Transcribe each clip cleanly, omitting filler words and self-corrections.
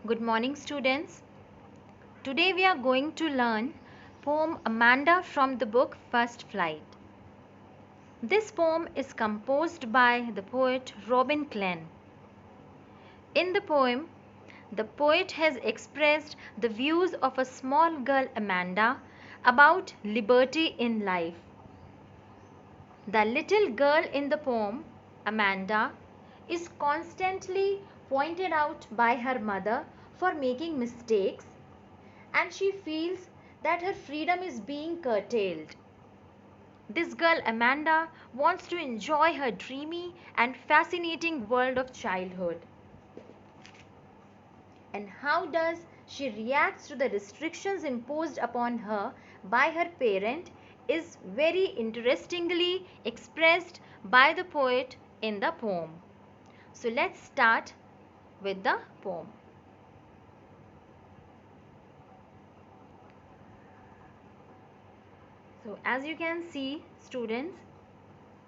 Good morning, students. Today we are going to learn poem Amanda from the book First Flight. This poem is composed by the poet Robin Glenn. In the poem, the poet has expressed the views of a small girl Amanda about liberty in life. The little girl in the poem, Amanda, is constantly pointed out by her mother for making mistakes, and she feels that her freedom is being curtailed. This girl, Amanda, wants to enjoy her dreamy and fascinating world of childhood. And how does she react to the restrictions imposed upon her by her parent is very interestingly expressed by the poet in the poem. So let's start with the poem. So as you can see, students,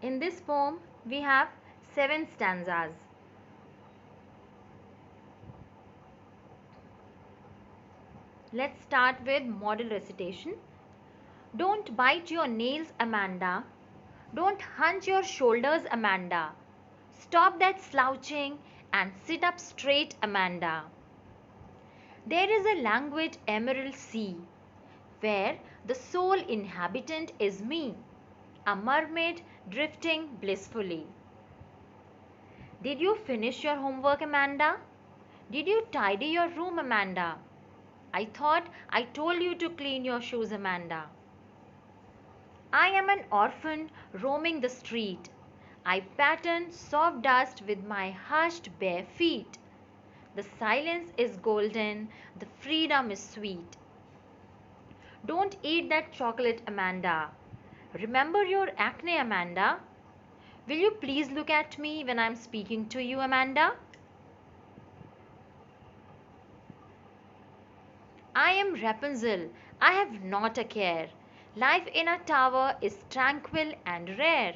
in this poem we have 7 stanzas. Let's start with model recitation. Don't bite your nails, Amanda. Don't hunch your shoulders, Amanda. Stop that slouching and sit up straight, Amanda. There is a languid emerald sea where the sole inhabitant is me, a mermaid drifting blissfully. Did you finish your homework, Amanda? Did you tidy your room, Amanda? I thought I told you to clean your shoes, Amanda. I am an orphan roaming the street. I pattern soft dust with my hushed bare feet. The silence is golden, the freedom is sweet. Don't eat that chocolate, Amanda. Remember your acne, Amanda. Will you please look at me when I'm speaking to you, Amanda? I am Rapunzel, I have not a care. Life in a tower is tranquil and rare.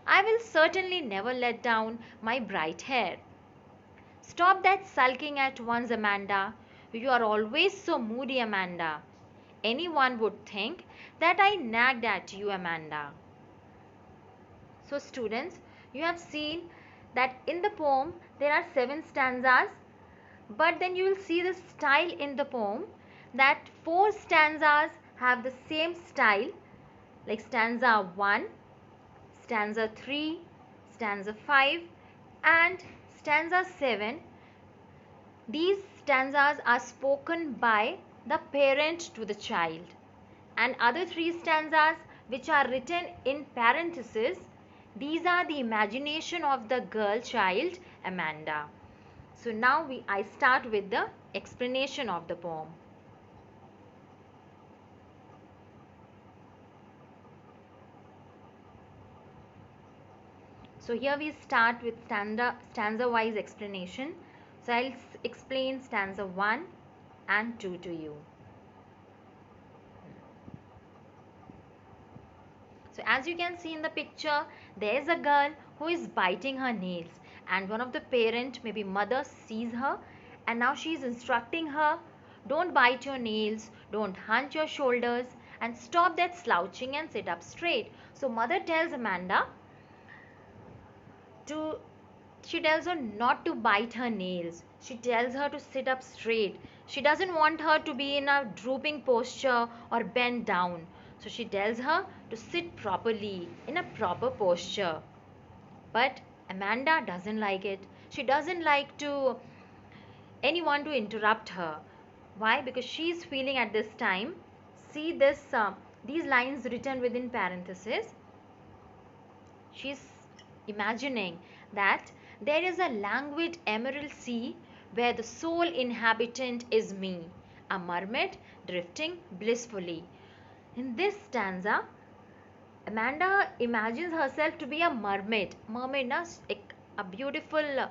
I will certainly never let down my bright hair. Stop that sulking at once, Amanda. You are always so moody, Amanda. Anyone would think that I nagged at you, Amanda. So students, you have seen that in the poem there are 7 stanzas, but then you will see the style in the poem that 4 stanzas have the same style, like stanza 1, stanza 3, stanza 5 and stanza 7. These stanzas are spoken by the parent to the child, and other 3 stanzas which are written in parentheses, these are the imagination of the girl child Amanda. So now I start with the explanation of the poem. So here we start with stanza wise explanation. So I'll explain stanza 1 and 2 to you. So as you can see in the picture, there is a girl who is biting her nails, and one of the parent, maybe mother, sees her, and now she is instructing her, don't bite your nails, don't hunch your shoulders, and stop that slouching and sit up straight. So mother tells Amanda to, she tells her not to bite her nails. She tells her to sit up straight. She doesn't want her to be in a drooping posture or bend down. So she tells her to sit properly in a proper posture. But Amanda doesn't like it. She doesn't like to anyone to interrupt her. Why? Because she is feeling at this time. See this these lines written within parentheses. She's imagining that there is a languid emerald sea where the sole inhabitant is me, a mermaid drifting blissfully. In this stanza, Amanda imagines herself to be a mermaid. Mermaid, na, a beautiful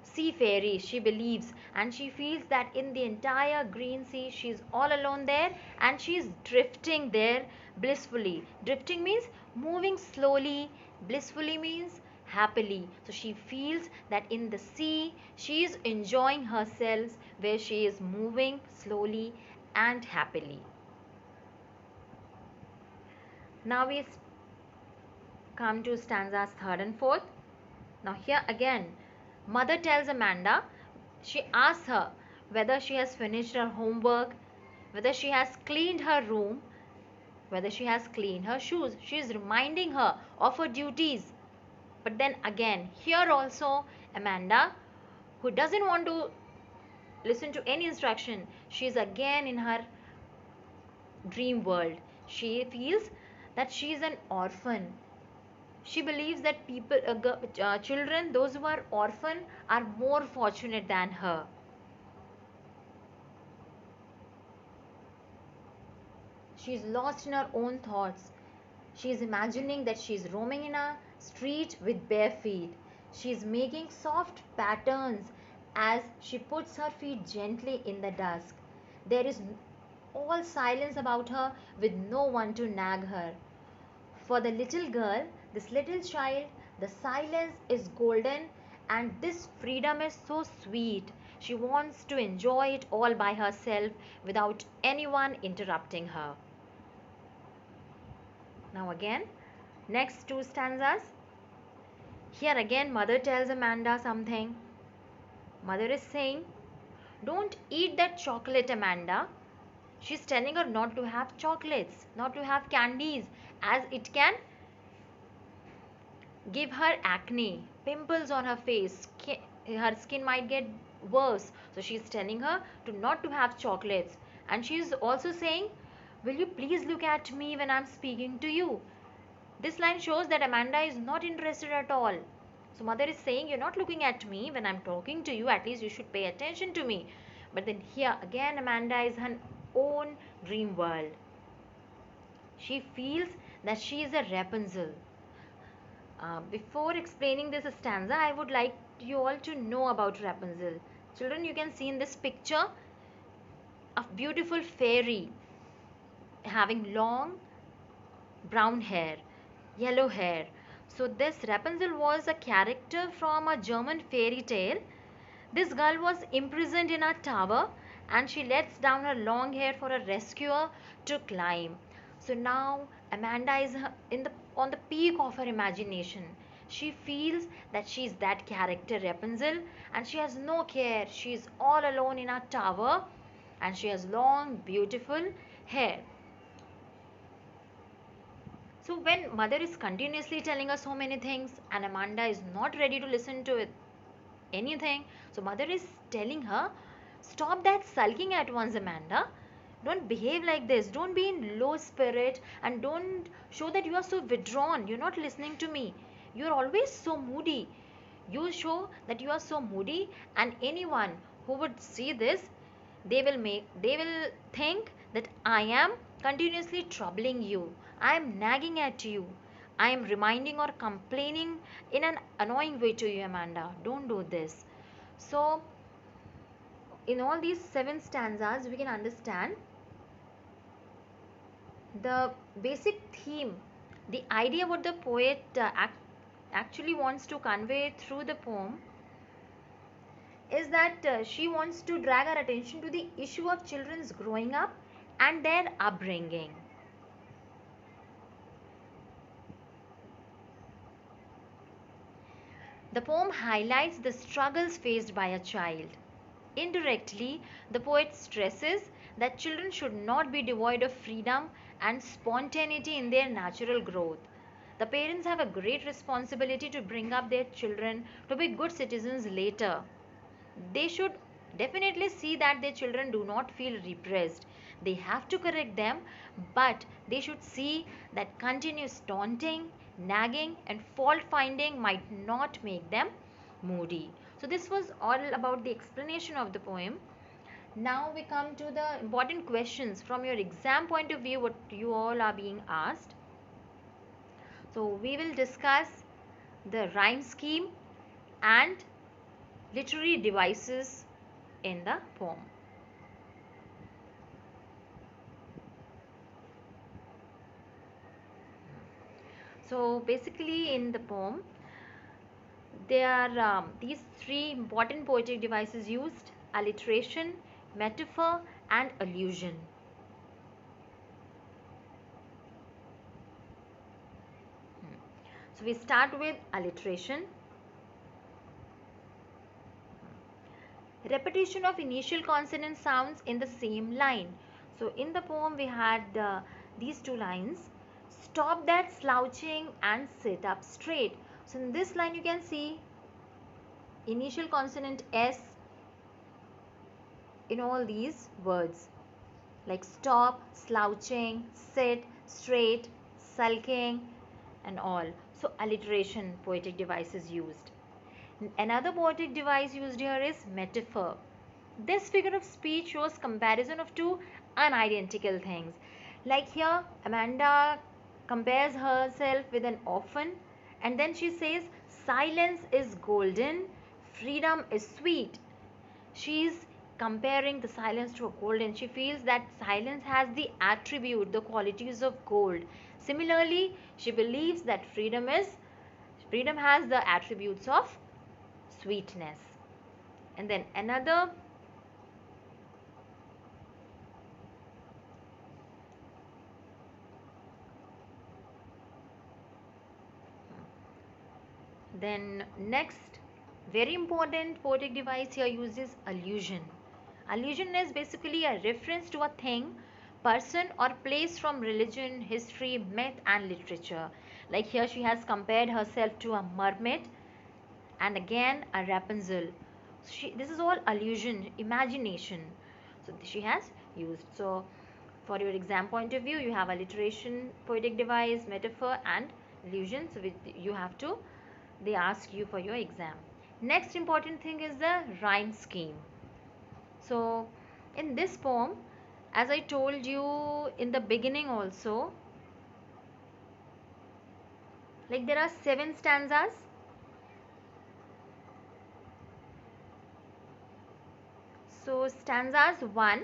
sea fairy, she believes, and she feels that in the entire green sea, she's all alone there and she's drifting there blissfully. Drifting means moving slowly, blissfully means happily. So she feels that in the sea she is enjoying herself, where she is moving slowly and happily. Now we come to stanzas third and fourth. Now here again, mother tells Amanda, she asks her whether she has finished her homework, whether she has cleaned her room, whether she has cleaned her shoes. She is reminding her of her duties. But then again, here also, Amanda, who doesn't want to listen to any instruction, she is again in her dream world. She feels that she is an orphan. She believes that children, those who are orphan, are more fortunate than her. She is lost in her own thoughts. She is imagining that she is roaming in a street with bare feet. She is making soft patterns as she puts her feet gently in the dusk. There is all silence about her with no one to nag her. For the little girl, this little child, the silence is golden and this freedom is so sweet. She wants to enjoy it all by herself without anyone interrupting her. Now again, next two stanzas. Here again, mother tells Amanda something. Mother is saying, don't eat that chocolate, Amanda. She's telling her not to have chocolates, not to have candies, as it can give her acne, pimples on her face, her skin might get worse. So she's telling her to not to have chocolates. And she's also saying, will you please look at me when I'm speaking to you? This line shows that Amanda is not interested at all. So mother is saying, you're not looking at me when I'm talking to you, at least you should pay attention to me. But then here again, Amanda is her own dream world. She feels that she is a Rapunzel. Before explaining this stanza, I would like you all to know about Rapunzel. Children, you can see in this picture a beautiful fairy having long brown hair, yellow hair. So this Rapunzel was a character from a German fairy tale. This girl was imprisoned in a tower and she lets down her long hair for a rescuer to climb. So now Amanda is on the peak of her imagination. She feels that she is that character Rapunzel and she has no care. She is all alone in a tower and she has long beautiful hair. So when mother is continuously telling us so many things and Amanda is not ready to listen to it, anything, so mother is telling her, stop that sulking at once, Amanda. Don't behave like this. Don't be in low spirit and don't show that you are so withdrawn. You're not listening to me. You're always so moody. You show that you are so moody and anyone who would see this, they will think that I am continuously troubling you. I am nagging at you. I am reminding or complaining in an annoying way to you, Amanda. Don't do this. So, in all these 7 stanzas, we can understand the basic theme, the idea what the poet actually wants to convey through the poem is that she wants to drag our attention to the issue of children's growing up and their upbringing. The poem highlights the struggles faced by a child. Indirectly, the poet stresses that children should not be devoid of freedom and spontaneity in their natural growth. The parents have a great responsibility to bring up their children to be good citizens later. They should definitely see that their children do not feel repressed. They have to correct them, but they should see that continuous taunting, nagging, and fault finding might not make them moody. So, this was all about the explanation of the poem. Now we come to the important questions from your exam point of view, what you all are being asked. So, we will discuss the rhyme scheme and literary devices in the poem. So basically in the poem, There are these three important poetic devices used: alliteration, metaphor, and allusion. So we start with alliteration. Repetition of initial consonant sounds in the same line. So in the poem we had these two lines: stop that slouching and sit up straight. So in this line you can see initial consonant S in all these words, like stop, slouching, sit, straight, sulking, and all. So alliteration poetic device is used. Another poetic device used here is metaphor. This figure of speech shows comparison of two unidentical things. Like here, Amanda compares herself with an orphan, and then she says, silence is golden, freedom is sweet. She is comparing the silence to a gold, and she feels that silence has the attribute, the qualities of gold. Similarly, she believes that freedom has the attributes of sweetness. And then another then next very important poetic device here uses allusion. Allusion is basically a reference to a thing, person, or place from religion, history, myth, and literature. Like here she has compared herself to a mermaid and again a Rapunzel. This is all allusion, imagination. So she has used. So for your exam point of view, you have alliteration, poetic device, metaphor, and allusion. So you have to, they ask you for your exam. Next important thing is the rhyme scheme. So in this poem, as I told you in the beginning also, like there are 7 stanzas. So stanzas 1,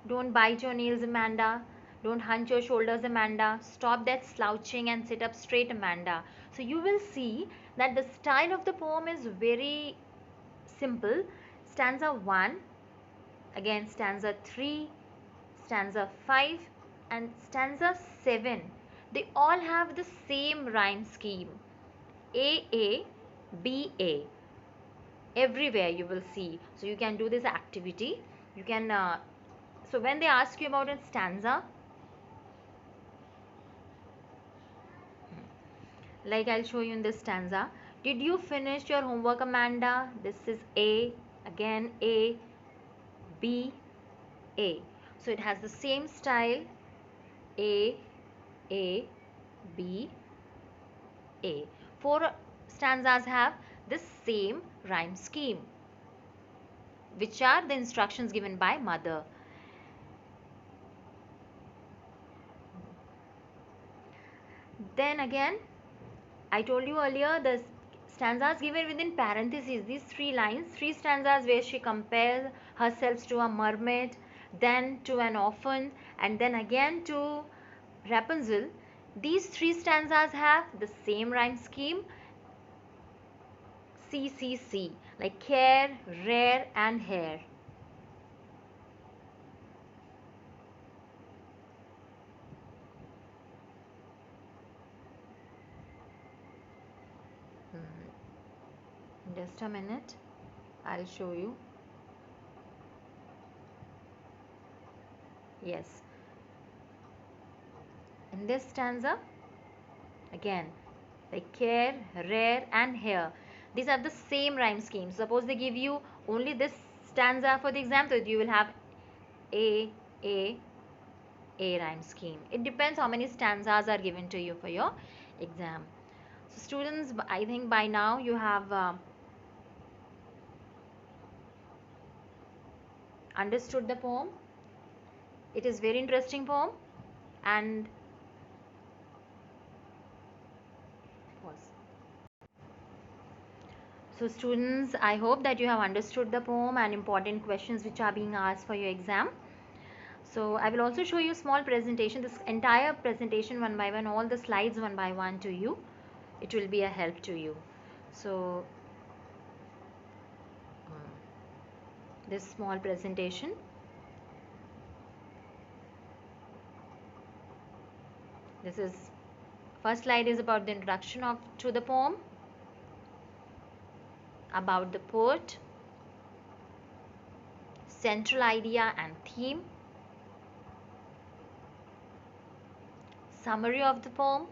don't bite your nails, Amanda. Don't hunch your shoulders, Amanda. Stop that slouching and sit up straight, Amanda. So you will see that the style of the poem is very simple. Stanza 1, again stanza 3, stanza 5, and stanza 7. They all have the same rhyme scheme. A, A, B, A. Everywhere you will see. So you can do this activity. You can so when they ask you about a stanza, like I'll show you in this stanza, did you finish your homework, Amanda? This is A, again A, B, A. So it has the same style, A, B, A. 4 stanzas have the same rhyme scheme, which are the instructions given by mother. Then again, I told you earlier the stanzas given within parentheses, these 3 lines, 3 stanzas where she compares herself to a mermaid, then to an orphan, and then again to Rapunzel. These 3 stanzas have the same rhyme scheme, CCC, like care, rare, and hair. Just a minute, I'll show you. Yes, in this stanza again, like care, rare, and hair, these are the same rhyme scheme. Suppose they give you only this stanza for the exam, so you will have a a a rhyme scheme. It depends how many stanzas are given to you for your exam. So students, I think by now you have understood the poem. It is very interesting poem, and so students, I hope that you have understood the poem and important questions which are being asked for your exam. So I will also show you small presentation, this entire presentation one by one, all the slides one by one to you. it will be a help to you. So this small presentation, this is first slide is about the introduction of to the poem, about the poet, central idea and theme, summary of the poem,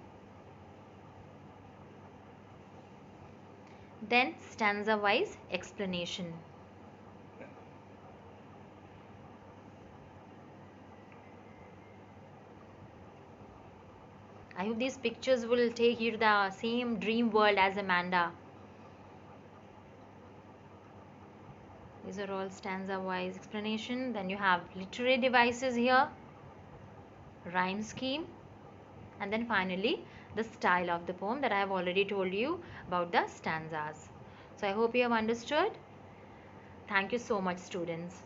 then stanza wise explanation. I hope these pictures will take you to the same dream world as Amanda. These are all stanza wise explanation. Then you have literary devices here, rhyme scheme, and then finally the style of the poem that I have already told you about the stanzas. So I hope you have understood. Thank you so much, students.